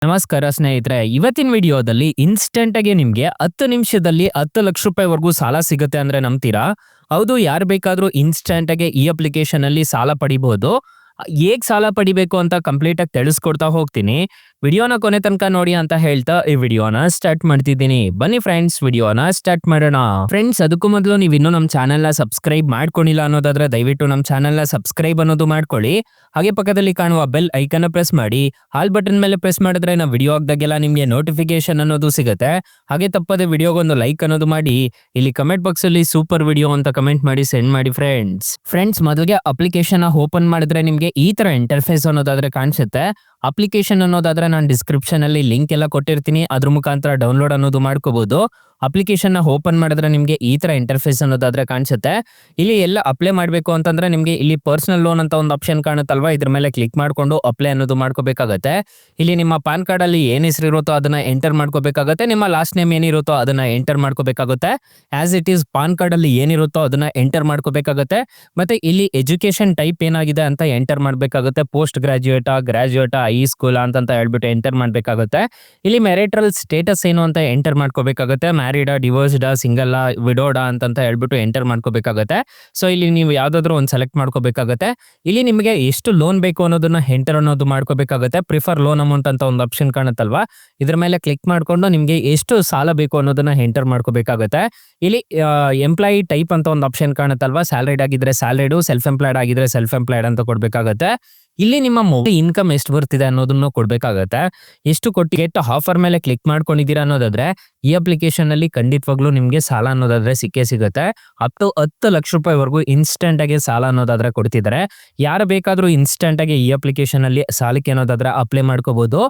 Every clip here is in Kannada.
ನಮಸ್ಕಾರ ಸ್ನೇಹಿತರೆ, ಇವತ್ತಿನ ವಿಡಿಯೋದಲ್ಲಿ ಇನ್ಸ್ಟೆಂಟ್ ಆಗಿ ನಿಮ್ಗೆ 10 ನಿಮಿಷದಲ್ಲಿ 10 ಲಕ್ಷ ರೂಪಾಯಿವರೆಗೂ ಸಾಲ ಸಿಗುತ್ತೆ ಅಂದ್ರೆ ನಂಬ್ತೀರಾ? ಹೌದು, ಯಾರು ಬೇಕಾದ್ರೂ ಇನ್ಸ್ಟೆಂಟ್ ಆಗಿ ಈ ಅಪ್ಲಿಕೇಶನ್ ಅಲ್ಲಿ ಸಾಲ ಪಡಿಬಹುದು. ಹೇಗ್ ಸಾಲ ಪಡಿಬೇಕು ಅಂತ ಕಂಪ್ಲೀಟ್ ಆಗಿ ತಿಳಿಸ್ಕೊಡ್ತಾ ಹೋಗ್ತೀನಿ. ವಿಡಿಯೋನ ಕೊನೆ ತನಕ ನೋಡಿ ಅಂತ ಹೇಳ್ತಾ ಈ ವಿಡಿಯೋನ ಸ್ಟಾರ್ಟ್ ಮಾಡ್ತಿದ್ದೀನಿ. ಬನ್ನಿ ಫ್ರೆಂಡ್ಸ್, ವಿಡಿಯೋನ ಸ್ಟಾರ್ಟ್ ಮಾಡೋಣ. ಫ್ರೆಂಡ್ಸ್, ಅದಕ್ಕೂ ಮೊದಲು ನೀವು ಇನ್ನೂ ನಮ್ಮ ಚಾನೆಲ್ ನ ಸಬ್ಸ್ಕ್ರೈಬ್ ಮಾಡ್ಕೊಂಡಿಲ್ಲ ಅನ್ನೋದಾದ್ರೆ ದಯವಿಟ್ಟು ನಮ್ಮ ಚಾನೆಲ್ ನ ಸಬ್ಸ್ಕ್ರೈಬ್ ಅನ್ನೋದು ಮಾಡ್ಕೊಳ್ಳಿ. ಹಾಗೆ ಪಕ್ಕದಲ್ಲಿ ಕಾಣುವ ಬೆಲ್ ಐಕನ್ ಪ್ರೆಸ್ ಮಾಡಿ, ಆಲ್ ಬಟನ್ ಮೇಲೆ ಪ್ರೆಸ್ ಮಾಡಿದ್ರೆ ನಾವು ವಿಡಿಯೋ ಹಾಕ್ದಾಗೆಲ್ಲ ನಿಮ್ಗೆ ನೋಟಿಫಿಕೇಶನ್ ಅನ್ನೋದು ಸಿಗುತ್ತೆ. ಹಾಗೆ ತಪ್ಪದೆ ವಿಡಿಯೋಗೊಂದು ಲೈಕ್ ಅನ್ನೋದು ಮಾಡಿ, ಇಲ್ಲಿ ಕಮೆಂಟ್ ಬಾಕ್ಸ್ ಅಲ್ಲಿ ಸೂಪರ್ ವಿಡಿಯೋ ಅಂತ ಕಮೆಂಟ್ ಮಾಡಿ ಸೆಂಡ್ ಮಾಡಿ ಫ್ರೆಂಡ್ಸ್. ಮೊದಲಿಗೆ ಅಪ್ಲಿಕೇಶನ್ ಓಪನ್ ಮಾಡಿದ್ರೆ ನಿಮ್ಗೆ ಈ ತರ ಇಂಟರ್ಫೇಸ್ ಅನ್ನೋದಾದ್ರೆ ಕಾಣಿಸುತ್ತೆ. ಅಪ್ಲಿಕೇಶನ್ ಅನ್ನೋದಾದ್ರೆ ನಾನು ಡಿಸ್ಕ್ರಿಪ್ಷನ್ ಅಲ್ಲಿ ಲಿಂಕ್ ಎಲ್ಲ ಕೊಟ್ಟಿರ್ತೀನಿ, ಅದ್ರ ಮುಖಾಂತರ ಡೌನ್ಲೋಡ್ ಅನ್ನೋದು ಮಾಡ್ಕೋಬಹುದು. ಅಪ್ಲಿಕೇಶನ್ ನ ಓಪನ್ ಮಾಡಿದ್ರೆ ನಿಮ್ಗೆ ಈ ತರ ಇಂಟರ್ಫೇಸ್ ಅನ್ನೋದಾದ್ರೆ ಕಾಣಿಸುತ್ತೆ. ಇಲ್ಲಿ ಎಲ್ಲ ಅಪ್ಲೈ ಮಾಡ್ಬೇಕು ಅಂತಂದ್ರೆ ನಿಮ್ಗೆ ಇಲ್ಲಿ ಪರ್ಸನಲ್ ಲೋನ್ ಅಂತ ಒಂದು ಆಪ್ಷನ್ ಕಾಣುತ್ತಲ್ವಾ, ಇದ್ರ ಮೇಲೆ ಕ್ಲಿಕ್ ಮಾಡ್ಕೊಂಡು ಅಪ್ಲೈ ಅನ್ನೋದು ಮಾಡ್ಕೋಬೇಕಾಗತ್ತೆ. ಇಲ್ಲಿ ನಿಮ್ಮ ಪಾನ್ ಕಾರ್ಡ್ ಅಲ್ಲಿ ಏನ್ ಹೆಸರು ಇರುತ್ತೋ ಅದನ್ನ ಎಂಟರ್ ಮಾಡ್ಕೋಬೇಕಾಗತ್ತೆ. ನಿಮ್ಮ ಲಾಸ್ಟ್ ನೇಮ್ ಏನಿರುತ್ತೋ ಅದನ್ನ ಎಂಟರ್ ಮಾಡ್ಕೋಬೇಕಾಗುತ್ತೆ. As it is PAN card ಅಲ್ಲಿ ಏನಿರುತ್ತೋ ಅದನ್ನ ಎಂಟರ್ ಮಾಡ್ಕೋಬೇಕಾಗತ್ತೆ. ಮತ್ತೆ ಇಲ್ಲಿ ಎಜುಕೇಶನ್ ಟೈಪ್ ಏನಾಗಿದೆ ಅಂತ ಎಂಟರ್ ಮಾಡ್ಬೇಕಾಗುತ್ತೆ. ಪೋಸ್ಟ್ ಗ್ರಾಜುಯೇಟ್ ಹೈ ಸ್ಕೂಲ್ ಅಂತ ಹೇಳ್ಬಿಟ್ಟು ಎಂಟರ್ ಮಾಡ್ಬೇಕಾಗುತ್ತೆ. ಇಲ್ಲಿ ಮ್ಯಾರಿಟಲ್ ಸ್ಟೇಟಸ್ ಏನು ಅಂತ ಎಂಟರ್ ಮಾಡ್ಕೋಬೇಕಾಗುತ್ತೆ. ಮ್ಯಾರಿಡಾ, ಡಿವೋರ್ಸ್ಡಾ, ಸಿಂಗಲ್, ವಿಡೋಡಾ ಅಂತ ಹೇಳ್ಬಿಟ್ಟು ಎಂಟರ್ ಮಾಡ್ಕೋಬೇಕಾಗುತ್ತೆ. ಸೊ ಇಲ್ಲಿ ನೀವು ಯಾವ್ದಾದ್ರು ಒಂದು ಸೆಲೆಕ್ಟ್ ಮಾಡ್ಕೋಬೇಕಾಗುತ್ತೆ. ಇಲ್ಲಿ ನಿಮಗೆ ಎಷ್ಟು ಲೋನ್ ಬೇಕು ಅನ್ನೋದನ್ನ ಎಂಟರ್ ಅನ್ನೋದು ಮಾಡ್ಕೋಬೇಕಾಗುತ್ತೆ. ಪ್ರಿಫರ್ ಲೋನ್ ಅಮೌಂಟ್ ಅಂತ ಒಂದು ಆಪ್ಷನ್ ಕಾಣುತ್ತಲ್ವಾ, ಇದ್ರ ಮೇಲೆ ಕ್ಲಿಕ್ ಮಾಡ್ಕೊಂಡು ನಿಮ್ಗೆ ಎಷ್ಟು ಸಾಲ ಬೇಕು ಅನ್ನೋದನ್ನ ಎಂಟರ್ ಮಾಡ್ಕೋಬೇಕಾಗುತ್ತೆ. ಇಲ್ಲಿ ಎಂಪ್ಲಾಯಿ ಟೈಪ್ ಅಂತ ಒಂದು ಆಪ್ಷನ್ ಕಾಣುತ್ತಲ್ವಾ, ಸ್ಯಾಲರಿಡ್ ಆಗಿದ್ರೆ ಸ್ಯಾಲರಿಡ್, ಸೆಲ್ಫ್ ಎಂಪ್ಲಾಯ್ಡ್ ಆಗಿದ್ರೆ ಸೆಲ್ಫ್ ಎಂಪ್ಲಾಯ್ಡ್ ಅಂತ ಕೊಡ್ಬೇಕಾಗತ್ತೆ. ಇಲ್ಲಿ ನಿಮ್ಮ ಇನ್ಕಮ್ ಎಷ್ಟು ಬರ್ತಿದೆ ಅನ್ನೋದನ್ನು ಕೊಡ್ಬೇಕಾಗತ್ತೆ. ಎಷ್ಟು ಕೊಟ್ಟು ಗೆಟ್ ಆಫರ್ ಮೇಲೆ ಕ್ಲಿಕ್ ಮಾಡ್ಕೊಂಡಿದ್ದೀರಾ ಅನ್ನೋದಾದ್ರೆ ಈ ಅಪ್ಲಿಕೇಶನ್ ಅಲ್ಲಿ ಖಂಡಿತವಾಗ್ಲೂ ನಿಮ್ಗೆ ಸಾಲ ಅನ್ನೋದಾದ್ರೆ ಸಿಗುತ್ತೆ. ಅಪ್ ಟು 10 ಲಕ್ಷ ರೂಪಾಯಿವರೆಗೂ ಇನ್ಸ್ಟೆಂಟ್ ಆಗಿ ಸಾಲ ಅನ್ನೋದಾದ್ರೆ ಕೊಡ್ತಿದ್ದಾರೆ. ಯಾರು ಬೇಕಾದ್ರೂ ಇನ್ಸ್ಟೆಂಟ್ ಆಗಿ ಈ ಅಪ್ಲಿಕೇಶನ್ ಅಲ್ಲಿ ಸಾಲಕ್ಕೆ ಅನ್ನೋದಾದ್ರೆ ಅಪ್ಲೈ ಮಾಡ್ಕೋಬಹುದು.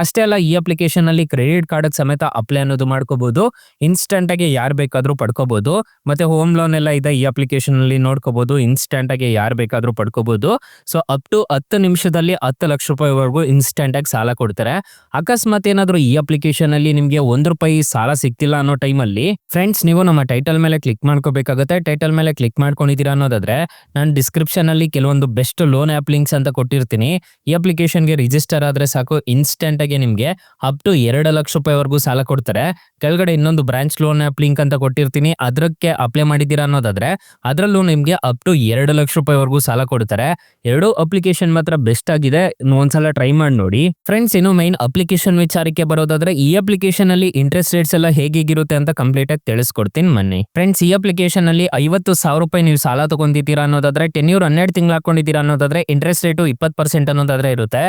ಅಷ್ಟೇ ಅಲ್ಲ, ಈ ಅಪ್ಲಿಕೇಶನ್ ಅಲ್ಲಿ ಕ್ರೆಡಿಟ್ ಕಾರ್ಡ್ ಸಮೇತ ಅಪ್ಲೈ ಅನ್ನೋದು ಮಾಡ್ಕೋಬಹುದು. ಇನ್ಸ್ಟೆಂಟ್ ಆಗಿ ಯಾರು ಬೇಕಾದ್ರೂ ಪಡ್ಕೋಬಹುದು. ಮತ್ತೆ ಹೋಮ್ ಲೋನ್ ಎಲ್ಲ ಇದೆ ಈ ಅಪ್ಲಿಕೇಶನ್ ಅಲ್ಲಿ ನೋಡ್ಕೋಬಹುದು. ಇನ್ಸ್ಟೆಂಟ್ ಆಗಿ ಯಾರು ಬೇಕಾದ್ರೂ ಪಡ್ಕೋಬಹುದು. ಸೊ ಅಪ್ ಟು 10 ನಿಮಿಷದಲ್ಲಿ 10 ಲಕ್ಷ ರೂಪಾಯಿವರೆಗೂ ಇನ್ಸ್ಟೆಂಟ್ ಆಗಿ ಸಾಲ ಕೊಡ್ತಾರೆ. ಅಕಸ್ಮಾತ್ ಏನಾದ್ರು ಈ ಅಪ್ಲಿಕೇಶನ್ ಅಲ್ಲಿ ನಿಮ್ಗೆ ₹1 ಸಾಲ ಸಿಗ್ತಿಲ್ಲ ಅನ್ನೋ ಟೈಮಲ್ಲಿ ಫ್ರೆಂಡ್ಸ್, ನೀವು ನಮ್ಮ ಟೈಟಲ್ ಮೇಲೆ ಕ್ಲಿಕ್ ಮಾಡ್ಕೋಬೇಕಾಗುತ್ತೆ. ಟೈಟಲ್ ಮೇಲೆ ಕ್ಲಿಕ್ ಮಾಡ್ಕೊಂಡಿದ್ದೀರಾ ಅನ್ನೋದಾದ್ರೆ ನಾನು ಡಿಸ್ಕ್ರಿಪ್ಷನ್ ಅಲ್ಲಿ ಕೆಲವೊಂದು ಬೆಸ್ಟ್ ಲೋನ್ ಆಪ್ ಲಿಂಕ್ಸ್ ಅಂತ ಕೊಟ್ಟಿರ್ತೀನಿ. ಈ ಅಪ್ಲಿಕೇಶನ್ಗೆ ರಿಜಿಸ್ಟರ್ ಆದ್ರೆ ಸಾಕು, ಇನ್ಸ್ಟೆಂಟ್ ಆಗಿ ನಿಮ್ಗೆ ಅಪ್ ಟು 2 ಲಕ್ಷ ರೂಪಾಯಿವರೆಗೂ ಸಾಲ ಕೊಡ್ತಾರೆ. ಕೆಳಗಡೆ ಇನ್ನೊಂದು ಬ್ರಾಂಚ್ ಲೋನ್ ಆಪ್ ಲಿಂಕ್ ಅಂತ ಕೊಟ್ಟಿರ್ತೀನಿ, ಅದಕ್ಕೆ ಅಪ್ಲೈ ಮಾಡಿದ್ದೀರಾ ಅನ್ನೋದಾದ್ರೆ ಅದರಲ್ಲೂ ನಿಮ್ಗೆ ಅಪ್ ಟು 2 ಲಕ್ಷ ರೂಪಾಯಿವರೆಗೂ ಸಾಲ ಕೊಡ್ತಾರೆ. ಎರಡು ಅಪ್ಲಿಕೇಶನ್ ಮಾತ್ರ ಬೆಸ್ಟ್ ಆಗಿದೆ, ಒಂದ್ಸಲ ಟ್ರೈ ಮಾಡಿ ನೋಡಿ ಫ್ರೆಂಡ್ಸ್. ಇನ್ನು ಮೈನ್ ಅಪ್ಲಿಕೇಶನ್ ವಿಚಾರಕ್ಕೆ ಬರೋದಾದ್ರೆ ಈ ಅಪ್ಲಿಕೇಶನ್ ಅಲ್ಲಿ ಇಂಟ್ರೆಸ್ಟ್ ರೇಟ್ಸ್ ಎಲ್ಲ ಹೇಗಿರುತ್ತೆ ಅಂತ ಕಂಪ್ಲೀಟ್ ಆಗಿ ತಿಳಿಸ್ಕೊಡ್ತೀನಿ ಬನ್ನಿ ಫ್ರೆಂಡ್ಸ್. ಈ ಅಪ್ಲಿಕೇಶನ್ ಅಲ್ಲಿ 50,000 ರೂಪಾಯಿ ನೀವು ಸಾಲ ತಗೊಂಡಿದ್ದೀರಾ ಅನ್ನೋದಾದ್ರೆ 12 ತಿಂಗಳು ಹಾಕೊಂಡಿದ್ದೀರಾ ಅನ್ನೋದಾದ್ರೆ ಇಂಟ್ರೆಸ್ಟ್ ರೇಟು 20% ಅನ್ನೋದಾದ್ರೆ ಇರುತ್ತೆ.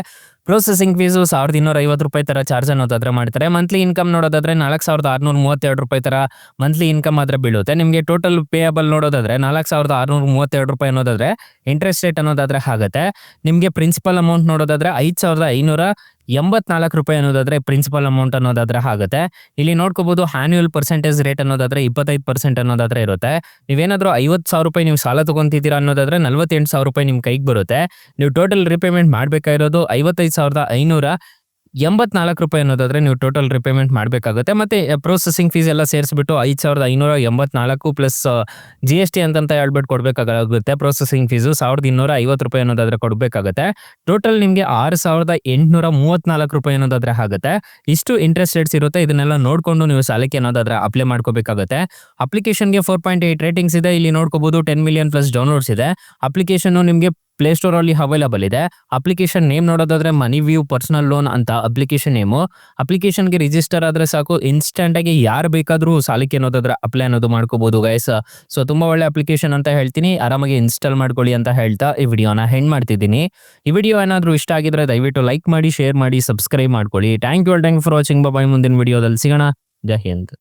ಪ್ರೊಸೆಸಿಂಗ್ ಫೀಸು ₹1,250 ತರ ಚಾರ್ಜ್ ಅನ್ನೋದಾದ್ರೆ ಮಾಡ್ತಾರೆ. ಮಂತ್ಲಿ ಇನ್ಕಮ್ ನೋಡೋದಾದ್ರೆ ₹4,632 ತರ ಮಂತ್ಲಿ ಇನ್ಕಮ್ ಆದ್ರೆ ಬೀಳುತ್ತೆ. ನಿಮಗೆ ಟೋಟಲ್ ಪೇಯಬಲ್ ನೋಡೋದಾದ್ರೆ ₹4,632 ಅನ್ನೋದಾದ್ರೆ ಇಂಟ್ರೆಸ್ಟ್ ರೇಟ್ ಅನ್ನೋದಾದ್ರೆ ಆಗುತ್ತೆ. ನಿಮಗೆ ಪ್ರಿನ್ಸಿಪಲ್ ಅಮೌಂಟ್ ನೋಡೋದಾದ್ರೆ ₹5,584 ಅನ್ನೋದಾದ್ರೆ ಪ್ರಿನ್ಸಿಪಲ್ ಅಮೌಂಟ್ ಅನ್ನೋದಾದ್ರೆ ಆಗುತ್ತೆ. ಇಲ್ಲಿ ನೋಡ್ಕೋಬಹುದು ಆನ್ಯುವಲ್ ಪರ್ಸೆಂಟೇಜ್ ರೇಟ್ ಅನ್ನೋದಾದ್ರೆ 25% ಅನ್ನೋದಾದ್ರೆ ಇರುತ್ತೆ. ನೀವೇನಾದ್ರೂ ₹50,000 ನೀವು ಸಾಲ ತಗೊಂತಿದ್ದೀರಾ ಅನ್ನೋದಾದ್ರೆ ₹48,000 ನಿಮ್ ಕೈಗೆ ಬರುತ್ತೆ. ನೀವು ಟೋಟಲ್ ರಿಪೇಮೆಂಟ್ ಮಾಡ್ಬೇಕಾಗಿರೋದು ₹55,584 ಅನ್ನೋದಾದ್ರೆ ನೀವು ಟೋಟಲ್ ರಿಪೇಮೆಂಟ್ ಮಾಡಬೇಕಾಗುತ್ತೆ. ಮತ್ತೆ ಪ್ರೊಸೆಸಿಂಗ್ ಫೀಸ್ ಎಲ್ಲ ಸೇರಿಸ್ಬಿಟ್ಟು 5,584 ಪ್ಲಸ್ GST ಅಂತ ಹೇಳ್ಬಿಟ್ಟು ಕೊಡ್ಬೇಕಾಗುತ್ತೆ. ಪ್ರೊಸೆಸಿಂಗ್ ಫೀಸು ₹1,250 ಅನ್ನೋದಾದ್ರೆ ಕೊಡ್ಬೇಕಾಗುತ್ತೆ. ಟೋಟಲ್ ನಿಮ್ಗೆ ₹6,834 ಅನ್ನೋದಾದ್ರೆ ಆಗುತ್ತೆ. ಇಷ್ಟು ಇಂಟ್ರೆಸ್ಟ್ ರೇಟ್ಸ್ ಇರುತ್ತೆ. ಇದನ್ನೆಲ್ಲ ನೋಡ್ಕೊಂಡು ನೀವು ಸಾಲಕ್ಕೆ ಅನ್ನೋದಾದ್ರೆ ಅಪ್ಲೈ ಮಾಡ್ಕೋಬೇಕಾಗುತ್ತೆ. ಅಪ್ಲಿಕೇಶನ್ಗೆ 4.8 ರೇಟಿಂಗ್ಸ್ ಇದೆ. ಇಲ್ಲಿ ನೋಡ್ಕೋಬಹುದು 10 ಮಿಲಿಯನ್ ಪ್ಲಸ್ ಡೌನ್ಲೋಡ್ಸ್ ಇದೆ. ಅಪ್ಲಿಕೇಶನ್ ನಿಮ್ಗೆ ಪ್ಲೇ ಸ್ಟೋರ್ ಅಲ್ಲಿ ಅವೈಲಬಲ್ ಇದೆ. ಅಪ್ಲಿಕೇಶನ್ ನೇಮ್ ನೋಡೋದಾದ್ರೆ ಮನಿ ವ್ಯೂ ಪರ್ಸನಲ್ ಲೋನ್ ಅಂತ ಅಪ್ಲಿಕೇಶನ್ ನೇಮು. ಅಪ್ಲಿಕೇಶನ್ಗೆ ರಿಜಿಸ್ಟರ್ ಆದ್ರೆ ಸಾಕು, ಇನ್ಸ್ಟೆಂಟ್ ಆಗಿ ಯಾರು ಬೇಕಾದ್ರೂ ಸಾಲಕ್ಕೆ ಅನ್ನೋದಾದ್ರೆ ಅಪ್ಲೈ ಅನ್ನೋದು ಮಾಡ್ಕೋಬಹುದು ಗೈಸ್. ಸೊ ತುಂಬಾ ಒಳ್ಳೆ ಅಪ್ಲಿಕೇಶನ್ ಅಂತ ಹೇಳ್ತೀನಿ, ಆರಾಮಾಗಿ ಇನ್ಸ್ಟಾಲ್ ಮಾಡ್ಕೊಳ್ಳಿ ಅಂತ ಹೇಳ್ತಾ ಈ ವಿಡಿಯೋನ ಎಂಡ್ ಮಾಡ್ತಿದ್ದೀನಿ. ಈ ವಿಡಿಯೋ ಏನಾದ್ರೂ ಇಷ್ಟ ಆಗಿದ್ರೆ ದಯವಿಟ್ಟು ಲೈಕ್ ಮಾಡಿ, ಶೇರ್ ಮಾಡಿ, ಸಬ್ಸ್ಕ್ರೈಬ್ ಮಾಡ್ಕೊಳ್ಳಿ. Thank you for watching. Bye, ಮುಂದಿನ ವಿಡಿಯೋದಲ್ಲಿ ಸಿಗೋಣ. ಜೈ ಹಿಂದ್.